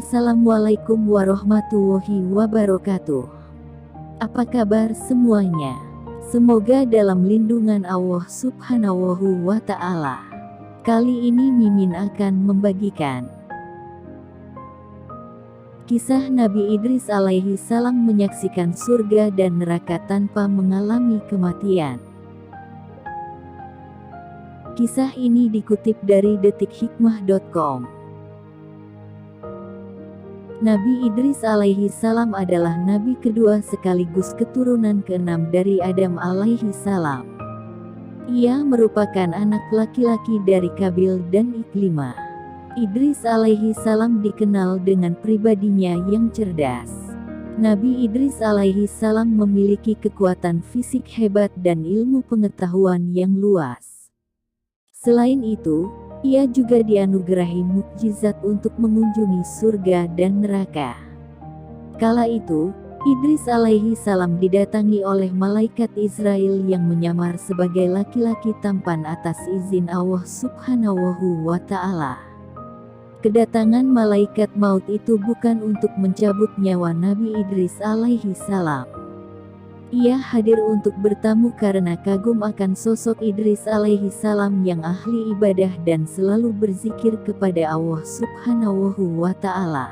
Assalamualaikum warahmatullahi wabarakatuh. Apa kabar semuanya? Semoga dalam lindungan Allah Subhanahu wa Ta'ala. Kali ini Mimin akan membagikan kisah Nabi Idris alaihi salam menyaksikan surga dan neraka tanpa mengalami kematian. Kisah ini dikutip dari detikhikmah.com. Nabi Idris alaihi salam adalah nabi kedua sekaligus keturunan keenam dari Adam alaihi salam. Ia merupakan anak laki-laki dari Kabil dan Iklimah. Idris alaihi salam dikenal dengan pribadinya yang cerdas. Nabi Idris alaihi salam memiliki kekuatan fisik hebat dan ilmu pengetahuan yang luas. Selain itu, ia juga dianugerahi mukjizat untuk mengunjungi surga dan neraka. Kala itu, Idris alaihi salam didatangi oleh malaikat Israel yang menyamar sebagai laki-laki tampan atas izin Allah Subhanahu wa Ta'ala. Kedatangan malaikat maut itu bukan untuk mencabut nyawa Nabi Idris alaihi salam. Ia hadir untuk bertamu karena kagum akan sosok Idris alaihi salam yang ahli ibadah dan selalu berzikir kepada Allah Subhanahu wa Ta'ala.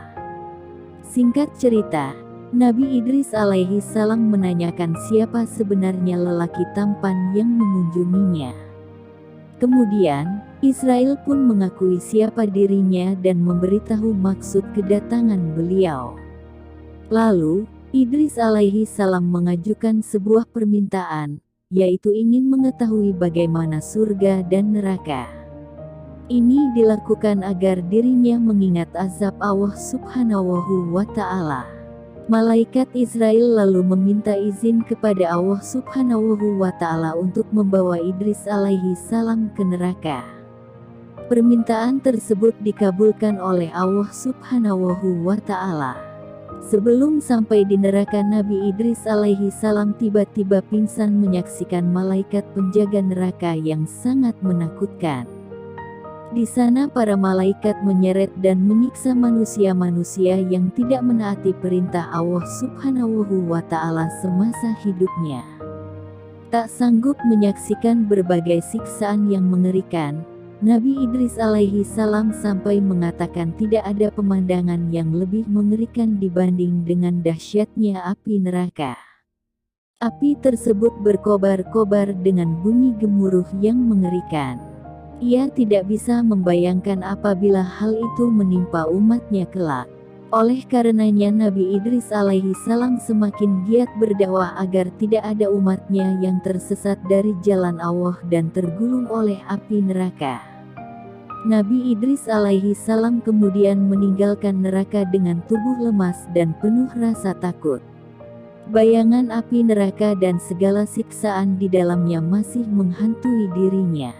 Singkat cerita, Nabi Idris alaihi salam menanyakan siapa sebenarnya lelaki tampan yang mengunjunginya. Kemudian, Israel pun mengakui siapa dirinya dan memberitahu maksud kedatangan beliau. Lalu, Idris alaihi salam mengajukan sebuah permintaan, yaitu ingin mengetahui bagaimana surga dan neraka. Ini dilakukan agar dirinya mengingat azab Allah Subhanahu wa Ta'ala. Malaikat Israel lalu meminta izin kepada Allah Subhanahu wa Ta'ala untuk membawa Idris alaihi salam ke neraka. Permintaan tersebut dikabulkan oleh Allah Subhanahu wa Ta'ala. Sebelum sampai di neraka, Nabi Idris alaihi salam tiba-tiba pingsan menyaksikan malaikat penjaga neraka yang sangat menakutkan. Di sana para malaikat menyeret dan menyiksa manusia-manusia yang tidak menaati perintah Allah Subhanahu wa Ta'ala semasa hidupnya. Tak sanggup menyaksikan berbagai siksaan yang mengerikan, Nabi Idris alaihi salam sampai mengatakan tidak ada pemandangan yang lebih mengerikan dibanding dengan dahsyatnya api neraka. Api tersebut berkobar-kobar dengan bunyi gemuruh yang mengerikan. Ia tidak bisa membayangkan apabila hal itu menimpa umatnya kelak. Oleh karenanya Nabi Idris alaihi salam semakin giat berdakwah agar tidak ada umatnya yang tersesat dari jalan Allah dan tergulung oleh api neraka. Nabi Idris alaihi salam kemudian meninggalkan neraka dengan tubuh lemas dan penuh rasa takut. Bayangan api neraka dan segala siksaan di dalamnya masih menghantui dirinya.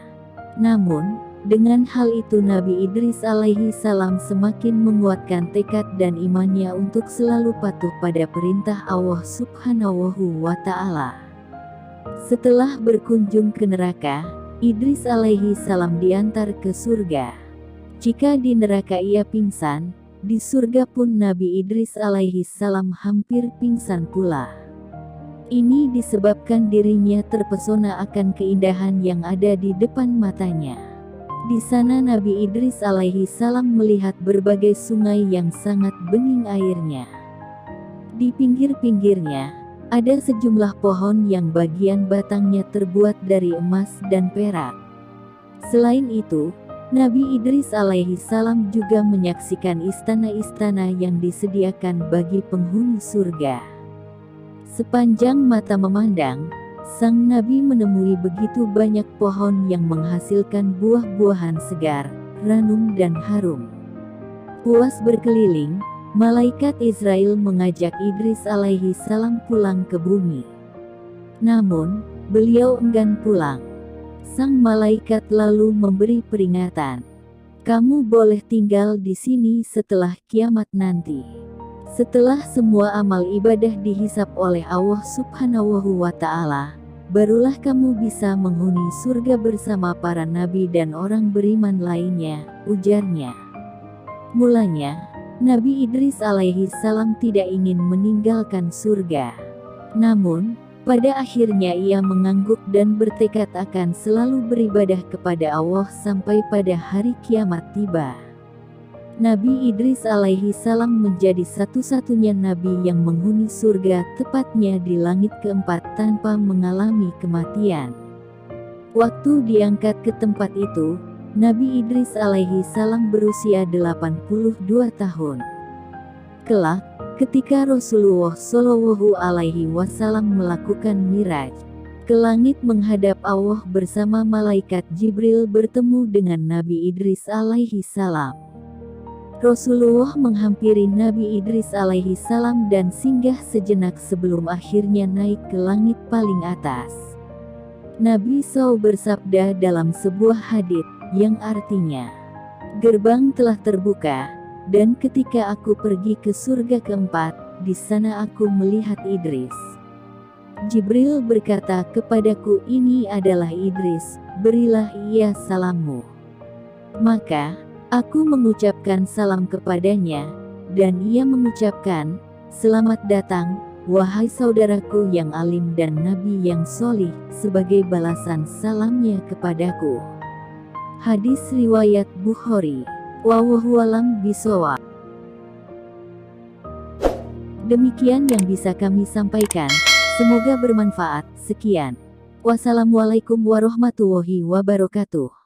Namun, dengan hal itu Nabi Idris alaihi salam semakin menguatkan tekad dan imannya untuk selalu patuh pada perintah Allah Subhanahu wa Ta'ala. Setelah berkunjung ke neraka, Idris alaihi salam diantar ke surga. Jika di neraka ia pingsan, di surga pun Nabi Idris alaihi salam hampir pingsan pula. Ini disebabkan dirinya terpesona akan keindahan yang ada di depan matanya. Di sana Nabi Idris alaihi salam melihat berbagai sungai yang sangat bening airnya. Di pinggir-pinggirnya, ada sejumlah pohon yang bagian batangnya terbuat dari emas dan perak. Selain itu, Nabi Idris alaihi salam juga menyaksikan istana-istana yang disediakan bagi penghuni surga. Sepanjang mata memandang, sang Nabi menemui begitu banyak pohon yang menghasilkan buah-buahan segar, ranum dan harum. Puas berkeliling, malaikat Israel mengajak Idris alaihi salam pulang ke bumi. Namun, beliau enggan pulang. Sang malaikat lalu memberi peringatan. Kamu boleh tinggal di sini setelah kiamat nanti. Setelah semua amal ibadah dihisap oleh Allah Subhanahu wa Ta'ala, barulah kamu bisa menghuni surga bersama para nabi dan orang beriman lainnya, ujarnya. Mulanya, Nabi Idris alaihi salam tidak ingin meninggalkan surga. Namun, pada akhirnya ia mengangguk dan bertekad akan selalu beribadah kepada Allah sampai pada hari kiamat tiba. Nabi Idris alaihi salam menjadi satu-satunya nabi yang menghuni surga, tepatnya di langit keempat tanpa mengalami kematian. Waktu diangkat ke tempat itu, Nabi Idris alaihi salam berusia 82 tahun. Kelak, ketika Rasulullah Shallallahu alaihi wasallam melakukan Miraj ke langit menghadap Allah bersama malaikat Jibril bertemu dengan Nabi Idris alaihi salam. Rasulullah menghampiri Nabi Idris alaihi salam dan singgah sejenak sebelum akhirnya naik ke langit paling atas. Nabi SAW bersabda dalam sebuah hadits yang artinya, "Gerbang telah terbuka, dan ketika aku pergi ke surga keempat, di sana aku melihat Idris. Jibril berkata kepadaku, ini adalah Idris, berilah ia salammu. Maka, aku mengucapkan salam kepadanya, dan ia mengucapkan, selamat datang, wahai saudaraku yang alim dan nabi yang solih, sebagai balasan salamnya kepadaku." Hadis riwayat Bukhari. Wallahu a'lam bishawab. Demikian yang bisa kami sampaikan. Semoga bermanfaat. Sekian. Wassalamualaikum warahmatullahi wabarakatuh.